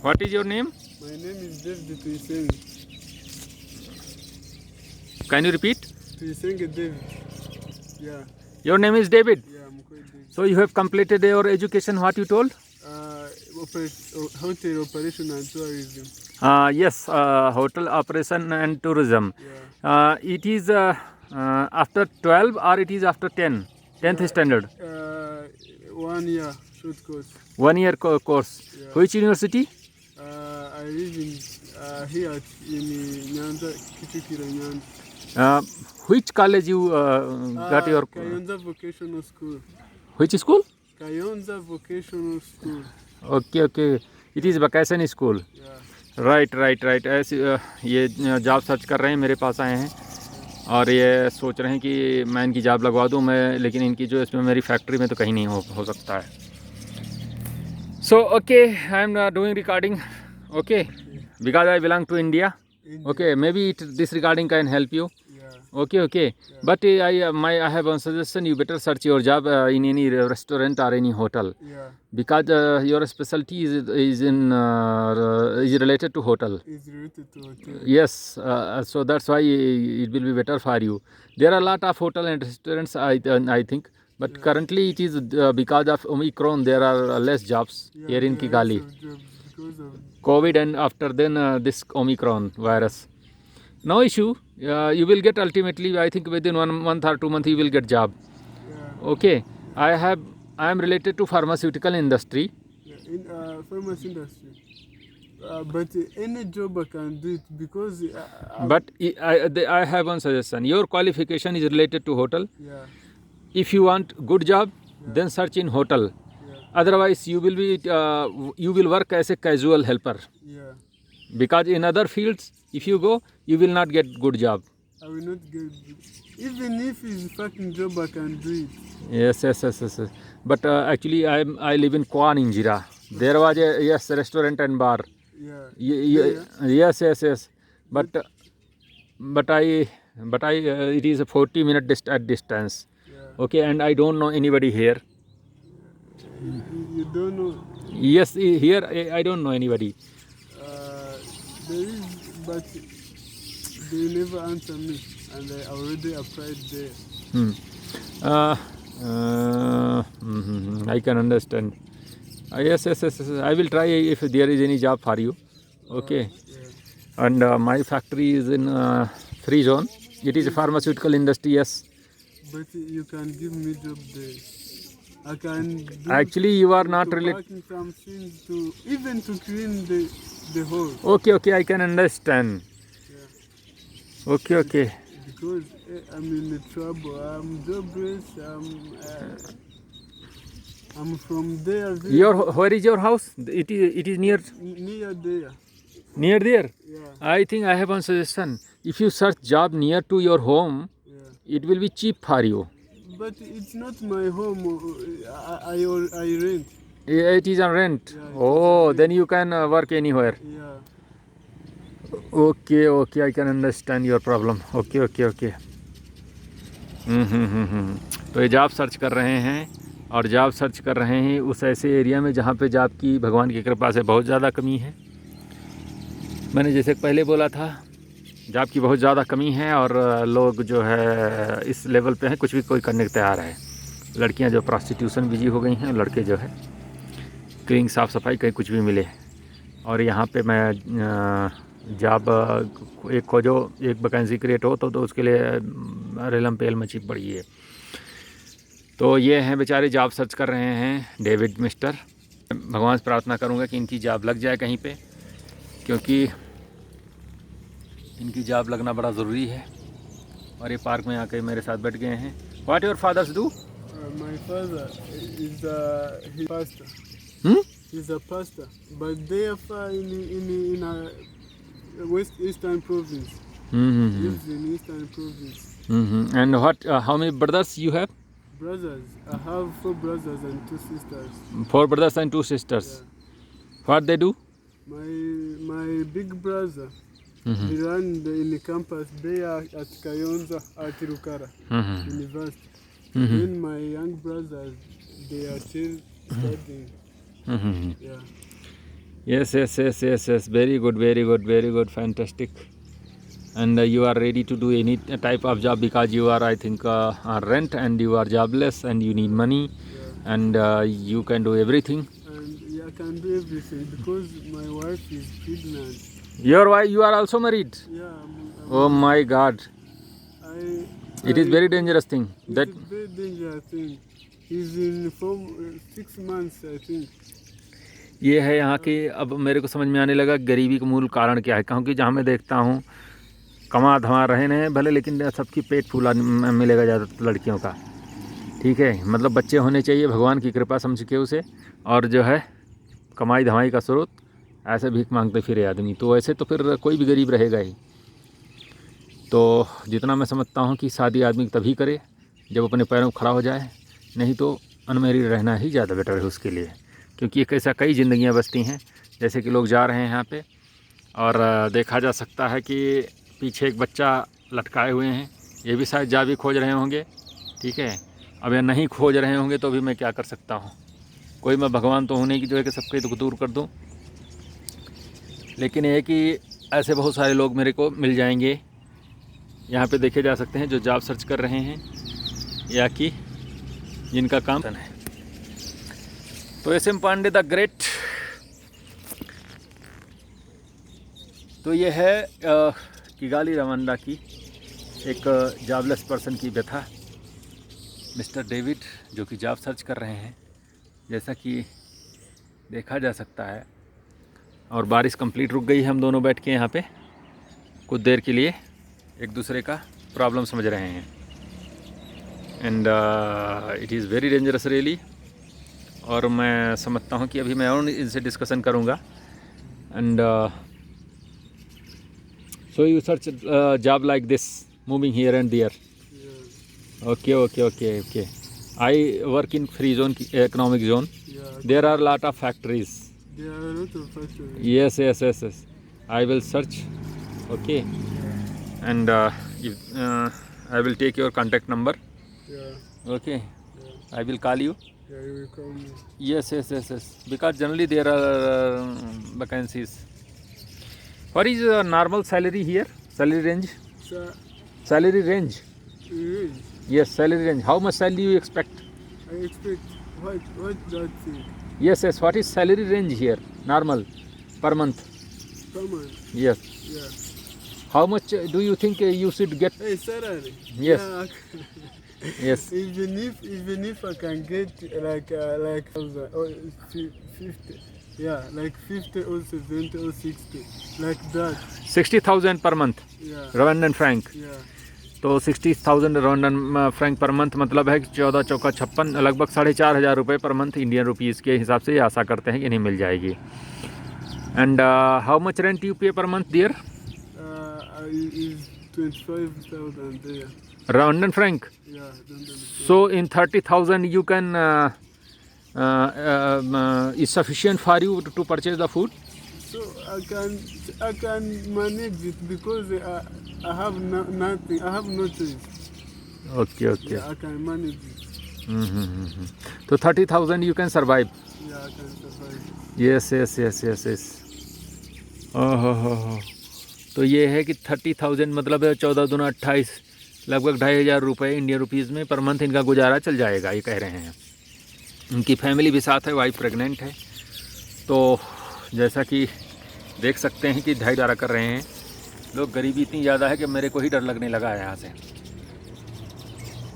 What is your name? My name is David Tuiseng. Can you repeat? Tuiseng David. Yeah. Your name is David. Yeah, I'm quite David. So you have completed your education. What you told? Hotel operation and tourism. Yes, hotel operation and tourism. Yeah. It is after 12 or it is after 10? 10th standard. 1 year short course. 1 year course. Yeah. Which university? I live in here in Nyanza, Kichukiro, Nyanza. Which college you got your... Kayonza Vocational School. Which school? Kayonza Vocational School. Okay. It is vacation school. Yeah. Right ऐसे ये job search कर रहे हैं, मेरे पास आए हैं और ये सोच रहे हैं कि मैं इनकी जॉब लगवा दूं मैं, लेकिन इनकी जो इसमें मेरी फैक्ट्री में तो कहीं नहीं हो सकता है. So okay, I am doing recording. Okay, because I belong to India. Okay, maybe this recording can help you. Okay. But I have one suggestion. You better search your job in any restaurant or any hotel. Yeah. Because your specialty is related to hotel. It's related to hotel. Yes. So that's why it will be better for you. There are a lot of hotel and restaurants, I think. But currently it is because of Omicron, there are less jobs here in Kigali. Because of COVID and after then this Omicron virus. No issue. You will get ultimately, I think within 1 month or 2 months you will get job. Yeah. Okay. I am related to pharmaceutical industry. Yeah, in pharmacy industry. But any job I can do it because. But I have one suggestion. Your qualification is related to hotel. Yeah. If you want good job, then search in hotel. Yeah. Otherwise, you will work as a casual helper. Yeah. Because in other fields, if you go, you will not get good job. I will not get. Even if it's fucking job, I can do it. Yes. But actually, I live in Kwan Injira. There was a restaurant and bar. Yeah. Yes. But it is a 40-minute distance. Yeah. Okay, and I don't know anybody here. You don't know. Yes, here I don't know anybody. There is, but they never answer me, and I already applied there. I can understand. Yes. I will try if there is any job for you. Okay. Yeah. And my factory is in free zone. It is a pharmaceutical industry. Yes. But you can give me job there. I can do Actually, you are not to related. packing something to even to clean the hole. Okay. I can understand. Yeah. Okay. Because I'm in the trouble. I'm jobless. I'm from there. Where is your house? It is near there. Near there. Yeah. I think I have one suggestion. If you search job near to your home, Yeah. it will be cheap for you. But it's not my home. I rent. It is on rent. Yeah, Oh, then you can work anywhere. Yeah. Okay. I can understand your problem. Okay. तो ये job search कर रहे हैं और job search कर रहे हैं उस ऐसे एरिया में जहाँ पे जॉब की भगवान की कृपा से बहुत ज़्यादा कमी है. मैंने जैसे पहले बोला था, जॉब की बहुत ज़्यादा कमी है और लोग जो है इस लेवल पे हैं, कुछ भी कोई करने को तैयार है. लड़कियां जो प्रोस्टिट्यूशन बिजी हो गई हैं, लड़के जो है क्लीनिंग साफ़ सफाई कहीं कुछ भी मिले. और यहाँ पे मैं जॉब एक खोजो, एक वैकेंसी क्रिएट हो तो उसके लिए रेलम पेल मची पड़ी है. तो ये हैं बेचारे जॉब सर्च कर रहे हैं, डेविड मिस्टर. भगवान से प्रार्थना करूँगा कि इनकी जॉब लग जाए कहीं पे, क्योंकि इनकी जॉब लगना बड़ा ज़रूरी है. और ये पार्क में आके मेरे साथ बैठ गए हैं. What your fathers do? My father is a pastor. He's a pastor, but they are far in a eastern province. Lives in eastern province. And what? How many brothers you have? Brothers, I have 4 brothers and 2 sisters. 4 brothers and 2 sisters. Yeah. What they do? My big brother, he ran in the campus there at Kayonza at Rukara University. Then my young brothers, they are still studying. Yeah. Yes, yes, yes, yes, yes. Very good, very good, fantastic. And you are ready to do any type of job because you are, I think, on rent and you are jobless and you need money, Yeah. and you can do everything. And yeah, I can do everything because my wife is pregnant. Your wife, you are also married. Yeah, Oh my God, I, it is very dangerous thing. It's That a very dangerous thing. He's in 6 months, I think. ये है यहाँ के, अब मेरे को समझ में आने लगा गरीबी का मूल कारण क्या है, क्योंकि जहाँ मैं देखता हूँ कमा धमा रहे हैं भले, लेकिन सबकी पेट फूला मिलेगा ज़्यादा लड़कियों का। ठीक है, मतलब बच्चे होने चाहिए, भगवान की कृपा समझ के उसे, और जो है कमाई धमाई का स्रोत, ऐसे भीख मांगते फिरे आदमी, तो ऐसे तो फिर कोई भी गरीब रहेगा ही। तो जितना मैं समझता हूँ कि शादी आदमी तभी करे जब अपने पैरों पर खड़ा हो जाए, नहीं तो अनमैरिड रहना ही ज़्यादा बेटर है उसके लिए, क्योंकि एक ऐसा कई ज़िंदगियाँ बचती हैं। जैसे कि लोग जा रहे हैं यहाँ पे और देखा जा सकता है कि पीछे एक बच्चा लटकाए हुए हैं, ये भी शायद जा भी खोज रहे होंगे। ठीक है, अब या नहीं खोज रहे होंगे तो भी मैं क्या कर सकता हूँ, कोई मैं भगवान तो हूँ नहीं कि जो है कि सबके दुख दूर कर दूँ। लेकिन ये है कि ऐसे बहुत सारे लोग मेरे को मिल जाएंगे यहाँ पे देखे जा सकते हैं जो जॉब सर्च कर रहे हैं या कि जिनका काम है। तो एस.एम. पांडे द ग्रेट, तो ये है किगाली रवांडा की एक जॉबलेस पर्सन की व्यथा। मिस्टर डेविड जो कि जॉब सर्च कर रहे हैं, जैसा कि देखा जा सकता है। और बारिश कंप्लीट रुक गई है, हम दोनों बैठ के यहाँ पे कुछ देर के लिए एक दूसरे का प्रॉब्लम समझ रहे हैं। And it is very dangerous really. और मैं समझता हूँ कि अभी मैं और इनसे डिस्कशन करूँगा। And so you search job like this, moving here and there. Yeah. Okay okay okay okay, I work in free zone, economic zone. Yeah. There are lot of factories. There are a lot of factories. Yes, yes, yes, yes. I will search. Okay. And I will take your contact number. Yeah. Okay. Yeah. I will call you. Yeah, you will call me. Yes, yes, yes, yes. Because generally there are vacancies. What is normal salary here? Salary range? So, Salary range. range. Yes, salary range. How much salary you expect? I expect what that thing Yes, yes. What is salary range here? Normal per month. per month. Yes. Yeah. How much do you think you should get? Hey, salary. Yes. Yeah, I can- Yes. even if I can get like 50, yeah, like 50 or 70 or 60, like that. 60,000 per month. Yeah. Rwandan franc. Yeah. तो 60,000 Rwandan Frank per month, मतलब है कि 14 चौका 56, लगभग 4,500 रुपये per month Indian rupees के हिसाब से ये आशा करते हैं कि इन्हें मिल जाएगी। And how much rent you pay per month there? Is 25,000 there. Rwandan franc. Yeah, don't understand. So in 30,000 you can is sufficient for you to purchase the food? So I can manage it because I have nothing. I have no choice. Okay, okay. Yeah, I can manage it. तो 30,000 you can survive. Yeah, I can survive. Yes yes yes yes yes. ओहो, तो ये है कि 30,000 मतलब है 14 दूना 28, लगभग 2,500 रुपये इंडियन रुपीज़ में पर मंथ इनका गुजारा चल जाएगा, ये कह रहे हैं। इनकी फैमिली भी साथ है, वाइफ प्रेग्नेंट है। तो जैसा कि देख सकते हैं कि ढाई कर रहे हैं लोग। गरीबी इतनी ज़्यादा है कि मेरे को ही डर लगने लगा है यहाँ से,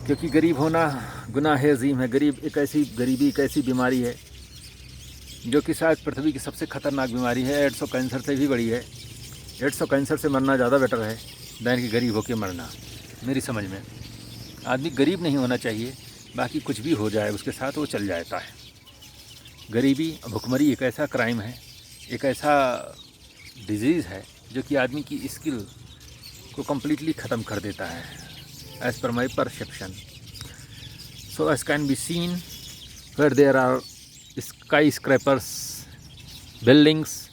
क्योंकि गरीब होना गुनाह अज़ीम है। गरीबी एक ऐसी बीमारी है जो कि शायद पृथ्वी की सबसे ख़तरनाक बीमारी है। एड्स और कैंसर से भी बड़ी है। एड्स और कैंसर से मरना ज़्यादा बेटर है दैन कि गरीब होकर मरना, मेरी समझ में। आदमी गरीब नहीं होना चाहिए, बाकी कुछ भी हो जाए उसके साथ वो चल जाता है। गरीबी, भुखमरी एक ऐसा क्राइम है, एक ऐसा डिजीज़ है जो कि आदमी की स्किल को कम्प्लीटली ख़त्म कर देता है, as per my perception. So as can be seen where there are skyscrapers, buildings,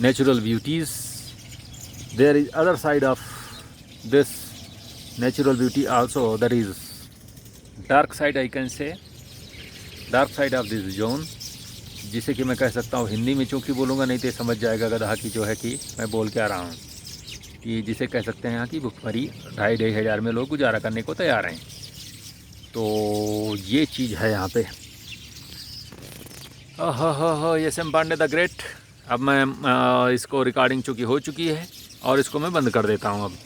natural beauties. There is other side of this natural beauty also, there is dark side, I can say, dark side of this zone. जिसे कि मैं कह सकता हूँ हिंदी में चूँकि बोलूँगा नहीं तो समझ जाएगा गधा की जो है कि मैं बोल के आ रहा हूँ, कि जिसे कह सकते हैं यहाँ की भुखमरी 2,500 हज़ार में लोग गुजारा करने को तैयार हैं। तो ये चीज़ है यहाँ पे। हो S M Pandey the great. अब मैं इसको रिकॉर्डिंग चूँकि हो चुकी है और इसको मैं बंद कर देता हूँ अब।